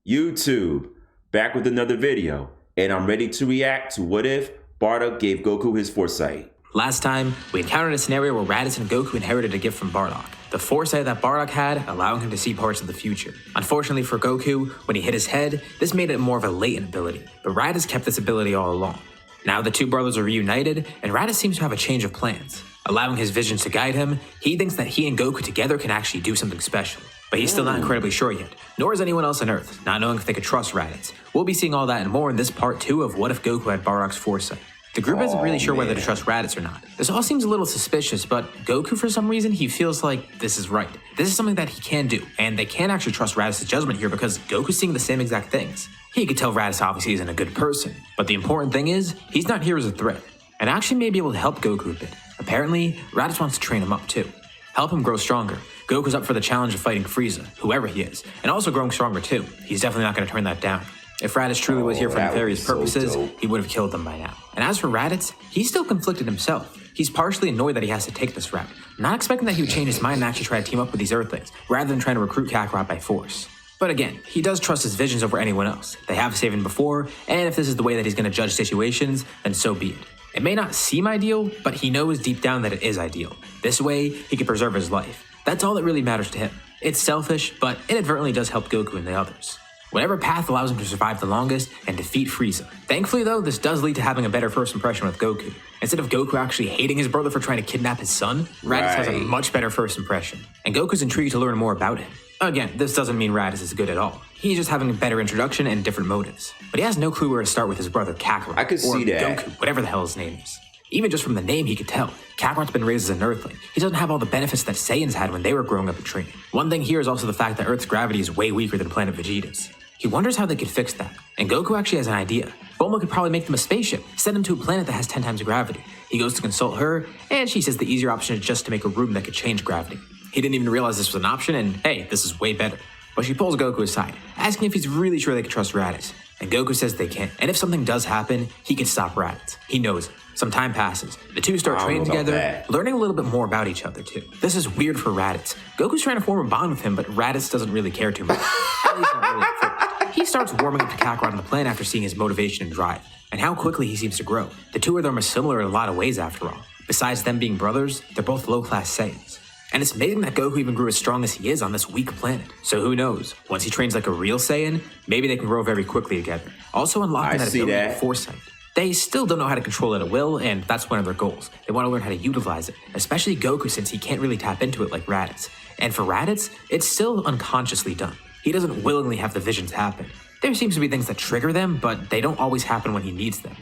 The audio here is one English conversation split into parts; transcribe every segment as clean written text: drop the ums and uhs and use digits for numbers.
YouTube, back with another video, and I'm ready to react to what if Bardock gave Goku his foresight. Last time, we encountered a scenario where RADITZ and Goku inherited a gift from Bardock. The foresight that Bardock had, allowing him to see parts of the future. Unfortunately for Goku, when he hit his head, this made it more of a latent ability, but RADITZ kept this ability all along. Now the two brothers are reunited, and RADITZ seems to have a change of plans. Allowing his visions to guide him, he thinks that he and Goku together can actually do something special. But he's still not incredibly sure yet, nor is anyone else on Earth, not knowing if they could trust RADITZ. We'll be seeing all that and more in this part 2 of What If Goku Had Bardock's Foresight. The group isn't really sure whether to trust RADITZ or not. This all seems a little suspicious, but Goku, for some reason, he feels like this is right. This is something that he can do, and they can't actually trust RADITZ's judgment here because Goku's seeing the same exact things. He could tell RADITZ obviously isn't a good person, but the important thing is, he's not here as a threat, and actually may be able to help Goku a bit. Apparently, RADITZ wants to train him up too. Help him grow stronger. Goku's up for the challenge of fighting Frieza, whoever he is, and also growing stronger too. He's definitely not going to turn that down. If RADITZ truly was here for nefarious purposes, he would have killed them by now. And as for RADITZ, he's still conflicted himself. He's partially annoyed that he has to take this route, not expecting that he would change his mind and actually try to team up with these Earthlings, rather than trying to recruit Kakarot by force. But again, he does trust his visions over anyone else. They have saved him before, and if this is the way that he's going to judge situations, then so be it. It may not seem ideal, but he knows deep down that it is ideal. This way, he can preserve his life. That's all that really matters to him. It's selfish, but inadvertently does help Goku and the others. Whatever path allows him to survive the longest and defeat Frieza. Thankfully though, this does lead to having a better first impression with Goku. Instead of Goku actually hating his brother for trying to kidnap his son, RADITZ has a much better first impression. And Goku's intrigued to learn more about him. Again, this doesn't mean RADITZ is good at all. He's just having a better introduction and different motives. But he has no clue where to start with his brother Kakarot. I could see that. Goku, whatever the hell his name is. Even just from the name, he could tell. Kakarot's been raised as an Earthling. He doesn't have all the benefits that Saiyans had when they were growing up and training. One thing here is also the fact that Earth's gravity is way weaker than planet Vegeta's. He wonders how they could fix that. And Goku actually has an idea. Bulma could probably make them a spaceship, send them to a planet that has 10 times gravity. He goes to consult her, and she says the easier option is just to make a room that could change gravity. He didn't even realize this was an option, and hey, this is way better. But she pulls Goku aside, asking if he's really sure they can trust RADITZ. And Goku says they can. And if something does happen, he can stop RADITZ. He knows it. Some time passes. The two start training together, learning a little bit more about each other too. This is weird for RADITZ. Goku's trying to form a bond with him, but RADITZ doesn't really care too much. At least not really at first. He starts warming up to Kakarot on the plan after seeing his motivation and drive, and how quickly he seems to grow. The two of them are similar in a lot of ways after all. Besides them being brothers, they're both low-class Saiyans. And it's amazing that Goku even grew as strong as he is on this weak planet. So who knows, once he trains like a real Saiyan, maybe they can grow very quickly together. Also unlocking that ability of foresight. They still don't know how to control it at will, and that's one of their goals. They want to learn how to utilize it, especially Goku since he can't really tap into it like RADITZ. And for RADITZ, it's still unconsciously done. He doesn't willingly have the visions happen. There seems to be things that trigger them, but they don't always happen when he needs them.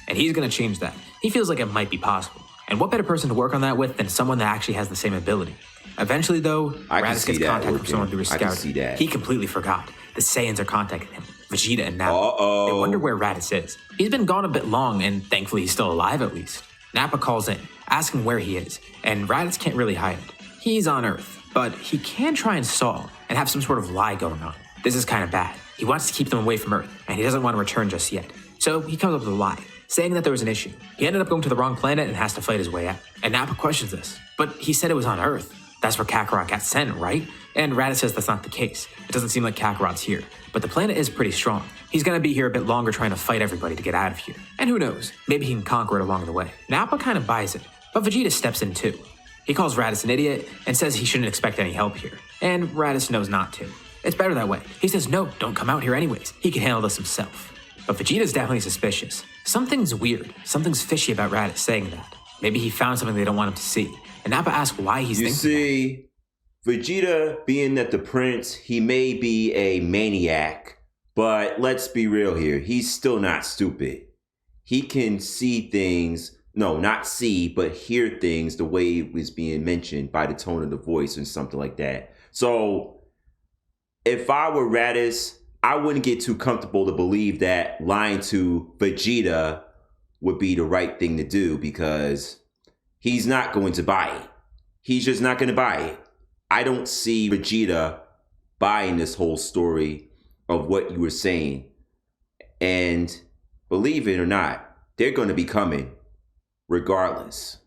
And he's going to change that. He feels like it might be possible. And what better person to work on that with than someone that actually has the same ability? Eventually though, RADITZ gets contact from someone through his scouting. He completely forgot. The Saiyans are contacting him. Vegeta and Nappa. They wonder where RADITZ is. He's been gone a bit long, and thankfully he's still alive at least. Nappa calls in, asking where he is, and RADITZ can't really hide it. He's on Earth, but he can try and stall, and have some sort of lie going on. This is kind of bad. He wants to keep them away from Earth, and he doesn't want to return just yet. So he comes up with a lie, saying that there was an issue. He ended up going to the wrong planet and has to fight his way out. And Nappa questions this, but he said it was on Earth. That's where Kakarot got sent, right? And RADITZ says that's not the case. It doesn't seem like Kakarot's here. But the planet is pretty strong. He's gonna be here a bit longer trying to fight everybody to get out of here. And who knows, maybe he can conquer it along the way. Nappa kind of buys it, but Vegeta steps in too. He calls RADITZ an idiot and says he shouldn't expect any help here. And RADITZ knows not to. It's better that way. He says no, don't come out here anyways. He can handle this himself. But Vegeta's definitely suspicious. Something's weird. Something's fishy about RADITZ saying that. Maybe he found something they don't want him to see. And Nappa asks why he's thinking that. You see, Vegeta, being that the prince, he may be a maniac, but let's be real here. He's still not stupid. He can see things, no, not see, but hear things the way it was being mentioned by the tone of the voice and something like that. So if I were RADITZ, I wouldn't get too comfortable to believe that lying to Vegeta would be the right thing to do because he's not going to buy it. He's just not going to buy it. I don't see Vegeta buying this whole story of what you were saying. And believe it or not, they're going to be coming regardless.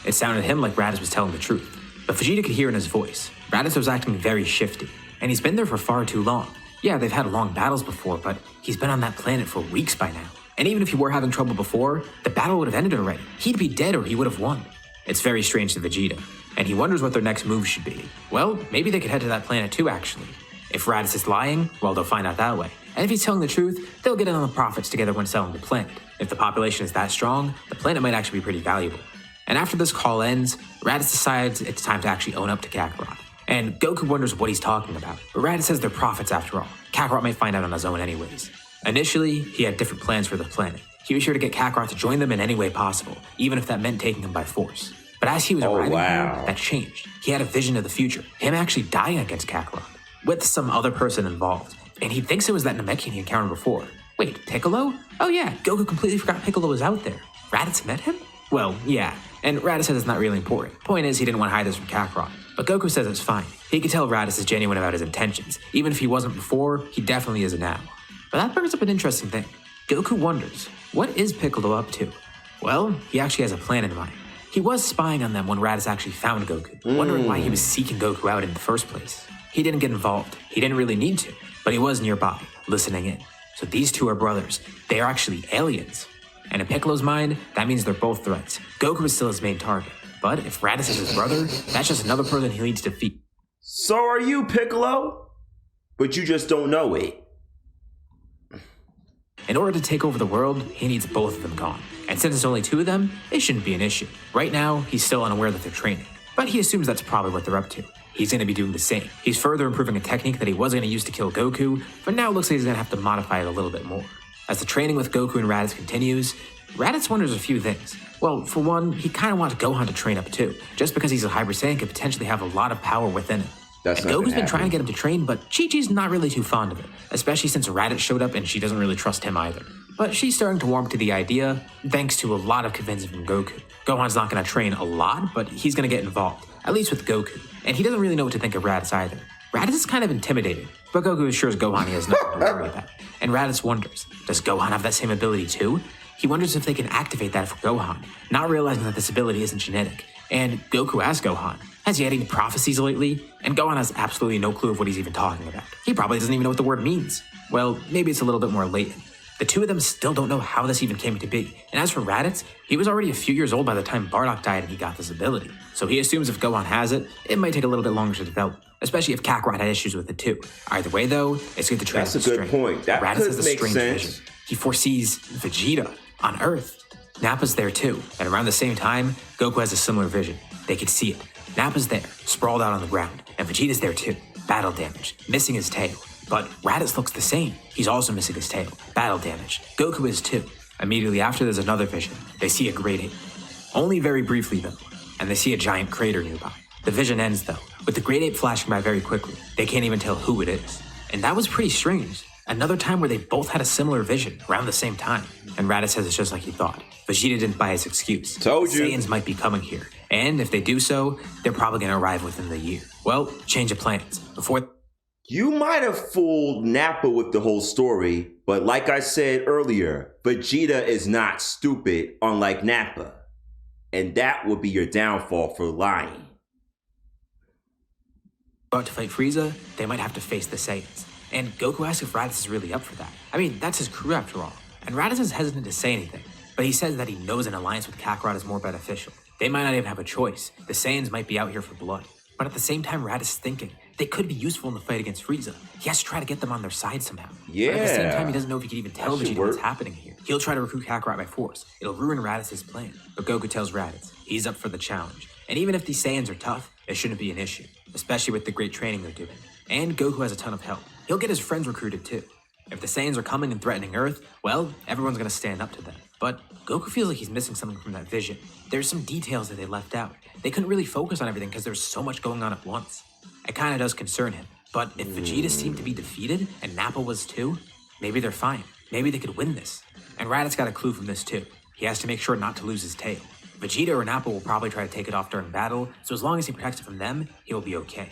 It sounded to him like RADITZ was telling the truth, but Vegeta could hear in his voice. RADITZ was acting very shifty. and he's been there for far too long. Yeah, they've had long battles before, but he's been on that planet for weeks by now. And even if he were having trouble before, the battle would have ended already. He'd be dead or he would have won. It's very strange to Vegeta, and he wonders what their next move should be. Well, maybe they could head to that planet too, actually. If Raditz is lying, well, they'll find out that way. And if he's telling the truth, they'll get in on the profits together when selling the planet. If the population is that strong, the planet might actually be pretty valuable. And after this call ends, Raditz decides it's time to actually own up to Kakarot. And Goku wonders what he's talking about, but Raditz says they're profits after all. Kakarot might find out on his own anyways. Initially, he had different plans for the planet. He was sure to get Kakarot to join them in any way possible, even if that meant taking him by force. But as he was arriving here, that changed. He had a vision of the future, him actually dying against Kakarot, with some other person involved. And he thinks it was that Namekian he encountered before. Wait, Piccolo? Oh yeah, Goku completely forgot Piccolo was out there. Raditz met him? Well, yeah, and Raditz says it's not really important. Point is, he didn't want to hide this from Kakarot. But Goku says it's fine. He could tell Raditz is genuine about his intentions. Even if he wasn't before, he definitely is now. But that brings up an interesting thing. Goku wonders, what is Piccolo up to? Well, he actually has a plan in mind. He was spying on them when Raditz actually found Goku, wondering why he was seeking Goku out in the first place. He didn't get involved. He didn't really need to, but he was nearby, listening in. So these two are brothers. They are actually aliens. And in Piccolo's mind, that means they're both threats. Goku is still his main target. But if Raditz is his brother, that's just another person he needs to defeat. So are you, Piccolo? But you just don't know it. In order to take over the world, he needs both of them gone. And since it's only two of them, it shouldn't be an issue. Right now, he's still unaware that they're training. But he assumes that's probably what they're up to. He's going to be doing the same. He's further improving a technique that he was going to use to kill Goku, but now it looks like he's going to have to modify it a little bit more. As the training with Goku and Raditz continues, Raditz wonders a few things. Well, for one, he kind of wants Gohan to train up too, just because he's a Hyper Saiyan could potentially have a lot of power within him. And Goku's been trying to get him to train, but Chi-Chi's not really too fond of it, especially since Raditz showed up and she doesn't really trust him either. But she's starting to warm to the idea, thanks to a lot of convincing from Goku. Gohan's not going to train a lot, but he's going to get involved, at least with Goku. And he doesn't really know what to think of Raditz either. Raditz is kind of intimidated, but Goku assures Gohan he has nothing to worry about. And Raditz wonders, does Gohan have that same ability too? He wonders if they can activate that for Gohan, not realizing that this ability isn't genetic. And Goku asks Gohan, has he had any prophecies lately? And Gohan has absolutely no clue of what he's even talking about. He probably doesn't even know what the word means. Well, maybe it's a little bit more latent. The two of them still don't know how this even came to be. And as for Raditz, he was already a few years old by the time Bardock died and he got this ability. So he assumes if Gohan has it, it might take a little bit longer to develop, especially if Kakarot had issues with it too. Either way though, it's good to train. That's a good point. That Raditz has a strange sense. vision. He foresees Vegeta on Earth. Nappa's there too, and around the same time, Goku has a similar vision. They could see it. Nappa's there, sprawled out on the ground, and Vegeta's there too, battle damaged, missing his tail. But Raditz looks the same. He's also missing his tail, battle damaged. Goku is too. Immediately after, there's another vision. They see a great ape. Only very briefly though, and they see a giant crater nearby. The vision ends though, with the great ape flashing by very quickly. They can't even tell who it is. And that was pretty strange. Another time where they both had a similar vision around the same time. And Raditz says it's just like he thought. Vegeta didn't buy his excuse. Told you. Saiyans might be coming here. And if they do so, they're probably going to arrive within the year. Well, change of plans. Before... You might have fooled Nappa with the whole story, but like I said earlier, Vegeta is not stupid, unlike Nappa. And that would be your downfall for lying. About to fight Frieza, they might have to face the Saiyans. And Goku asks if Raditz is really up for that. I mean, that's his crew after all. And Raditz is hesitant to say anything, but he says that he knows an alliance with Kakarot is more beneficial. They might not even have a choice. The Saiyans might be out here for blood. But at the same time, Raditz is thinking they could be useful in the fight against Frieza. He has to try to get them on their side somehow. Yeah. But at the same time, he doesn't know if he can even tell Vegeta work. what's happening here. He'll try to recruit Kakarot by force. It'll ruin Raditz's plan. But Goku tells Raditz he's up for the challenge. And even if these Saiyans are tough, it shouldn't be an issue, especially with the great training they're doing. And Goku has a ton of help. He'll get his friends recruited too. If the Saiyans are coming and threatening Earth, well, everyone's gonna stand up to them. But Goku feels like he's missing something from that vision. There's some details that they left out. They couldn't really focus on everything because there's so much going on at once. It kinda does concern him. But if Vegeta seemed to be defeated, and Nappa was too, maybe they're fine. Maybe they could win this. And Raditz got a clue from this too. He has to make sure not to lose his tail. Vegeta or Nappa will probably try to take it off during battle, so as long as he protects it from them, he'll be okay.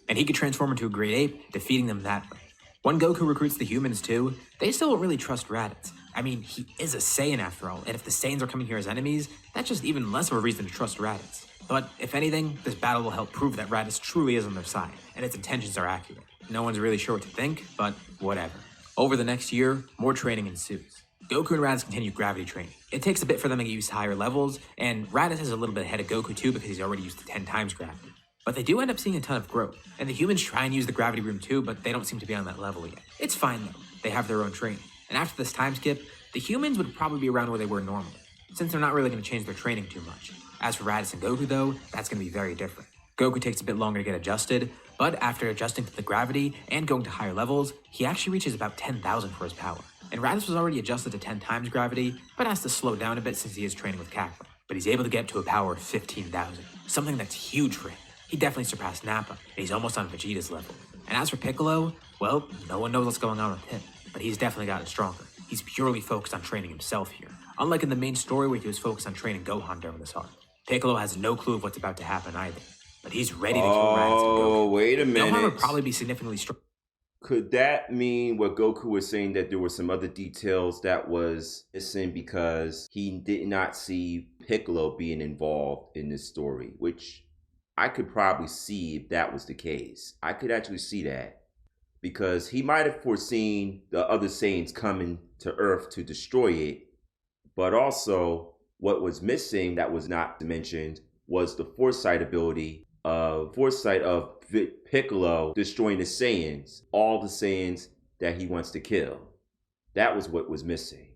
And he could transform into a great ape, defeating them that way. When Goku recruits the humans too, they still don't really trust Raditz. I mean, he is a Saiyan after all, and if the Saiyans are coming here as enemies, that's just even less of a reason to trust Raditz. But if anything, this battle will help prove that Raditz truly is on their side, and its intentions are accurate. No one's really sure what to think, but whatever. Over the next year, more training ensues. Goku and Raditz continue gravity training. It takes a bit for them to get used to higher levels, and Raditz is a little bit ahead of Goku too because he's already used to 10 times gravity. But they do end up seeing a ton of growth, and the humans try and use the gravity room too, but they don't seem to be on that level yet. It's fine though, they have their own training. And after this time skip, the humans would probably be around where they were normally, since they're not really going to change their training too much. As for Raditz and Goku though, that's going to be very different. Goku takes a bit longer to get adjusted, but after adjusting to the gravity and going to higher levels, he actually reaches about 10,000 for his power. And Raditz was already adjusted to 10 times gravity, but has to slow down a bit since he is training with Kakarot. But he's able to get to a power of 15,000, something that's huge for him. He definitely surpassed Nappa, and he's almost on Vegeta's level. And as for Piccolo, well, no one knows what's going on with him, but he's definitely gotten stronger. He's purely focused on training himself here, unlike in the main story where he was focused on training Gohan during this arc. Piccolo has no clue of what's about to happen either, but he's ready to kill Raditz and Goku. Oh, wait a minute. Gohan would probably be significantly stronger. Could that mean what Goku was saying, that there were some other details that was missing because he did not see Piccolo being involved in this story, which I could probably see if that was the case. I could actually see that because he might have foreseen the other Saiyans coming to Earth to destroy it, but also what was missing that was not mentioned was the foresight ability of Piccolo destroying the Saiyans, all the Saiyans that he wants to kill. That was what was missing.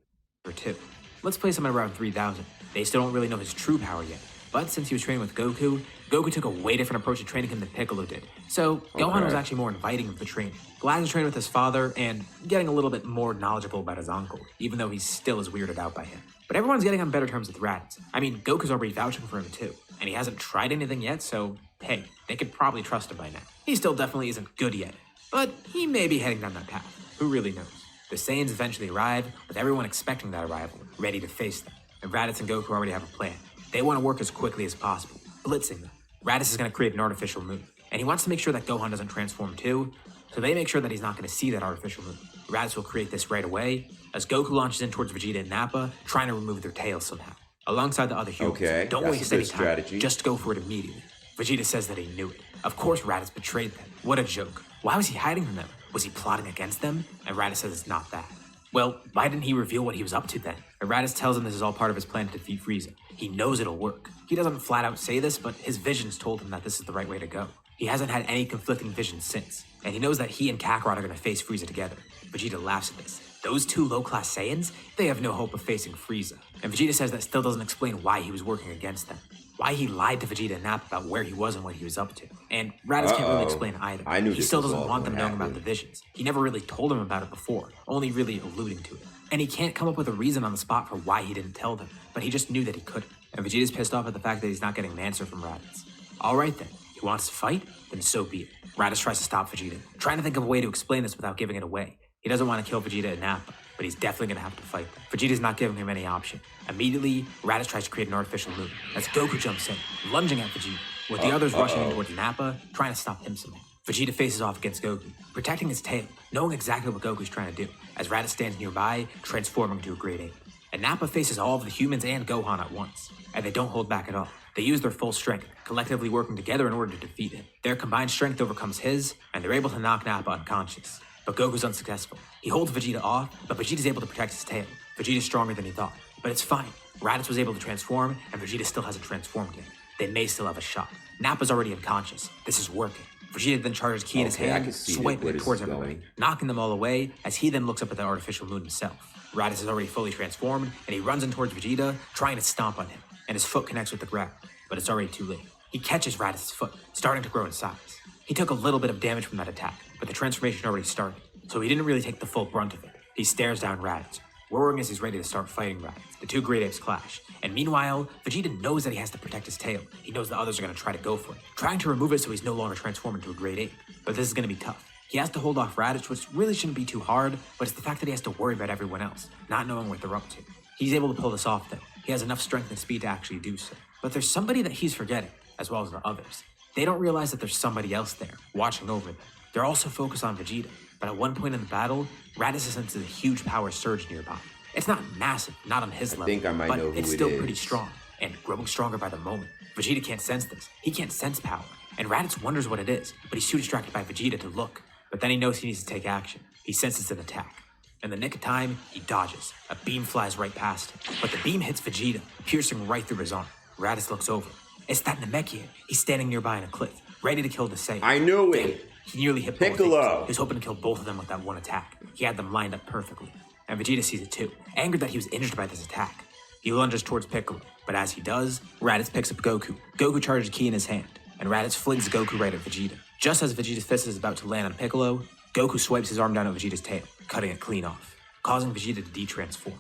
Two. Let's place him at around 3,000. They still don't really know his true power yet, but since he was training with Goku, Goku took a way different approach to training him than Piccolo did. So Gohan was actually more inviting of the training, glad to train with his father, and getting a little bit more knowledgeable about his uncle, even though he still is weirded out by him. But everyone's getting on better terms with Raditz. I mean, Goku's already vouching for him too, and he hasn't tried anything yet, so hey, they could probably trust him by now. He still definitely isn't good yet, but he may be heading down that path. Who really knows? The Saiyans eventually arrive, with everyone expecting that arrival, ready to face them. And Raditz and Goku already have a plan. They want to work as quickly as possible, blitzing them. Raditz is going to create an artificial moon, and he wants to make sure that Gohan doesn't transform too, so they make sure that he's not going to see that artificial moon. Raditz will create this right away, as Goku launches in towards Vegeta and Nappa, trying to remove their tails somehow. Alongside the other humans, don't waste any time, just go for it immediately. Vegeta says that he knew it. Of course Raditz betrayed them. What a joke. Why was he hiding from them? Was he plotting against them? And Raditz says it's not that. Well, why didn't he reveal what he was up to then? And Raditz tells him this is all part of his plan to defeat Frieza. He knows it'll work. He doesn't flat out say this, but his visions told him that this is the right way to go. He hasn't had any conflicting visions since, and he knows that he and Kakarot are going to face Frieza together. Vegeta laughs at this. Those two low-class Saiyans, they have no hope of facing Frieza. And Vegeta says that still doesn't explain why he was working against them. Why he lied to Vegeta and Nappa about where he was and what he was up to. And Raditz can't really explain either. He still doesn't want them knowing about the visions. He never really told them about it before, only really alluding to it. And he can't come up with a reason on the spot for why he didn't tell them, but he just knew that he couldn't. And Vegeta's pissed off at the fact that he's not getting an answer from Raditz. Alright then, he wants to fight? Then so be it. Raditz tries to stop Vegeta, trying to think of a way to explain this without giving it away. He doesn't want to kill Vegeta and Nappa, but he's definitely going to have to fight them. Vegeta's not giving him any option. Immediately, Raditz tries to create an artificial moon, as Goku jumps in, lunging at Vegeta, with the others rushing in towards Nappa, trying to stop him somehow. Vegeta faces off against Goku, protecting his tail, knowing exactly what Goku's trying to do, as Raditz stands nearby, transforming into a Great Ape. And Nappa faces all of the humans and Gohan at once, and they don't hold back at all. They use their full strength, collectively working together in order to defeat him. Their combined strength overcomes his, and they're able to knock Nappa unconscious. But Goku's unsuccessful. He holds Vegeta off, but Vegeta's able to protect his tail. Vegeta's stronger than he thought, but it's fine. Raditz was able to transform, and Vegeta still hasn't transformed yet. They may still have a shot. Nappa's already unconscious. This is working. Vegeta then charges Ki in his hand, swiping it towards everybody, knocking them all away, as he then looks up at the artificial moon himself. Raditz is already fully transformed, and he runs in towards Vegeta, trying to stomp on him, and his foot connects with the ground, but it's already too late. He catches Raditz's foot, starting to grow in size. He took a little bit of damage from that attack, but the transformation already started, so he didn't really take the full brunt of it. He stares down Raditz, roaring as he's ready to start fighting Raditz. The two Great Apes clash, and meanwhile, Vegeta knows that he has to protect his tail. He knows the others are going to try to go for it, trying to remove it so he's no longer transformed into a Great Ape. But this is going to be tough. He has to hold off Raditz, which really shouldn't be too hard, but it's the fact that he has to worry about everyone else, not knowing what they're up to. He's able to pull this off though. He has enough strength and speed to actually do so. But there's somebody that he's forgetting, as well as the others. They don't realize that there's somebody else there, watching over them. They're also focused on Vegeta, but at one point in the battle, Raditz senses a huge power surge nearby. It's not massive, not on his level, but it's still pretty strong, and growing stronger by the moment. Vegeta can't sense this. He can't sense power, and Raditz wonders what it is, but he's too distracted by Vegeta to look. but then he knows he needs to take action. He senses an attack. In the nick of time, he dodges. A beam flies right past him, but the beam hits Vegeta, piercing right through his arm. Raditz looks over. It's that Namekian. He's standing nearby on a cliff, ready to kill the Saiyan. I knew it! He nearly hit Piccolo! He was hoping to kill both of them with that one attack. He had them lined up perfectly. And Vegeta sees it too, angered that he was injured by this attack. He lunges towards Piccolo, but as he does, Raditz picks up Goku. Goku charges Ki in his hand, and Raditz flings Goku right at Vegeta. Just as Vegeta's fist is about to land on Piccolo, Goku swipes his arm down at Vegeta's tail, cutting it clean off, causing Vegeta to de-transform.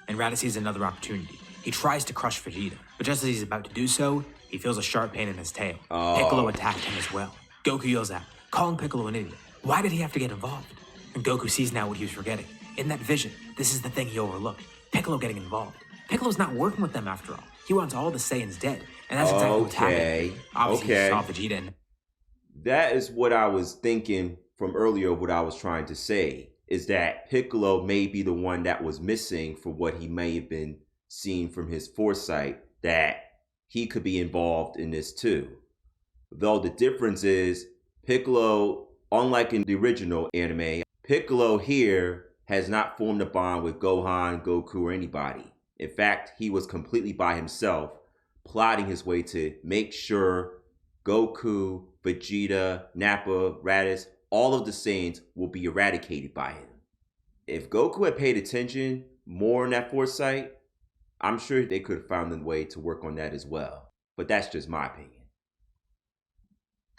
And Raditz sees another opportunity. He tries to crush Vegeta, but just as he's about to do so, he feels a sharp pain in his tail. Piccolo attacked him as well. Goku yells out, calling Piccolo an idiot. Why did he have to get involved? And Goku sees now what he was forgetting. In that vision, this is the thing he overlooked. Piccolo getting involved. Piccolo's not working with them after all. He wants all the Saiyans dead, and that's exactly what's happening. Obviously, he saw Vegeta and... That is what I was thinking from earlier, what I was trying to say, is that Piccolo may be the one that was missing for what he may have been seeing from his foresight, that he could be involved in this too. Though the difference is, Piccolo, unlike in the original anime, Piccolo here has not formed a bond with Gohan, Goku, or anybody. In fact, he was completely by himself, plotting his way to make sure Goku, Vegeta, Nappa, Raditz, all of the Saiyans will be eradicated by him. If Goku had paid attention more in that foresight, I'm sure they could have found a way to work on that as well. But that's just my opinion.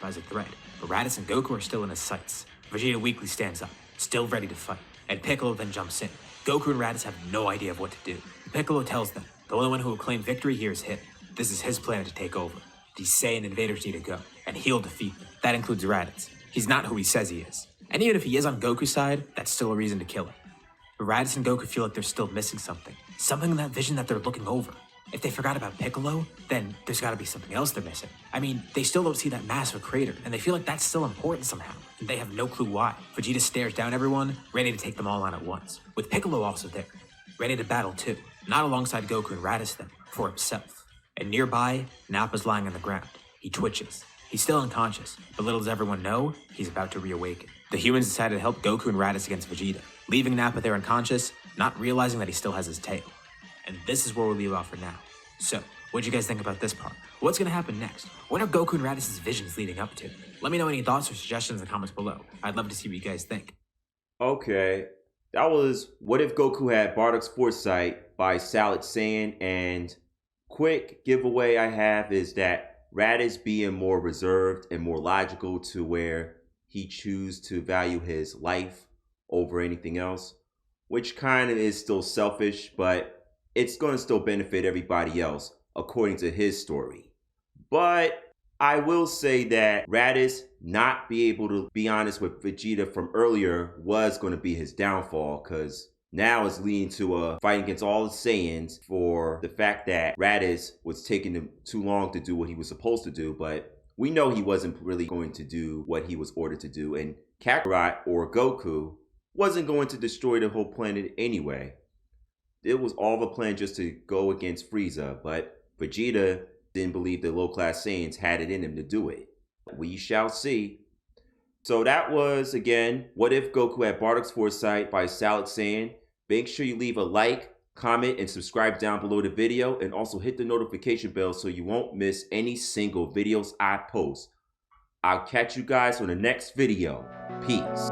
As a threat, but Raditz and Goku are still in his sights. Vegeta weakly stands up, still ready to fight, and Piccolo then jumps in. Goku and Raditz have no idea of what to do. Piccolo tells them the only one who will claim victory here is him. This is his plan to take over. These Saiyan invaders need to go, and he'll defeat them. That includes Raditz. He's not who he says he is. And even if he is on Goku's side, that's still a reason to kill him. But Raditz and Goku feel like they're still missing something. Something in that vision that they're looking over. If they forgot about Piccolo, then there's gotta be something else they're missing. I mean, they still don't see that massive crater, and they feel like that's still important somehow, and they have no clue why. Vegeta stares down everyone, ready to take them all on at once, with Piccolo also there, ready to battle too, not alongside Goku and Raditz then, for himself. And nearby, Nappa's lying on the ground. He twitches. He's still unconscious, but little does everyone know, he's about to reawaken. The humans decided to help Goku and Raditz against Vegeta, leaving Nappa there unconscious, not realizing that he still has his tail. And this is where we'll leave off for now. So, what'd you guys think about this part? What's gonna happen next? What are Goku and Raditz's visions leading up to? Let me know any thoughts or suggestions in the comments below. I'd love to see what you guys think. Okay, that was What If Goku Had Bardock's Foresight by Salad Saiyan, and quick giveaway I have is that Raditz being more reserved and more logical to where he chooses to value his life over anything else, which kind of is still selfish, but it's going to still benefit everybody else according to his story. But I will say that Raditz not be able to be honest with Vegeta from earlier was going to be his downfall, because now it's leading to a fight against all the Saiyans for the fact that Raditz was taking him too long to do what he was supposed to do, but we know he wasn't really going to do what he was ordered to do, and Kakarot or Goku wasn't going to destroy the whole planet anyway. It was all a plan just to go against Frieza, but Vegeta didn't believe the low-class Saiyans had it in him to do it. We shall see. So that was, again, What If Goku Had Bardock's Foresight by Salad Saiyan. Make sure you leave a like, comment, and subscribe down below the video, and also hit the notification bell so you won't miss any single videos I post. I'll catch you guys on the next video. Peace.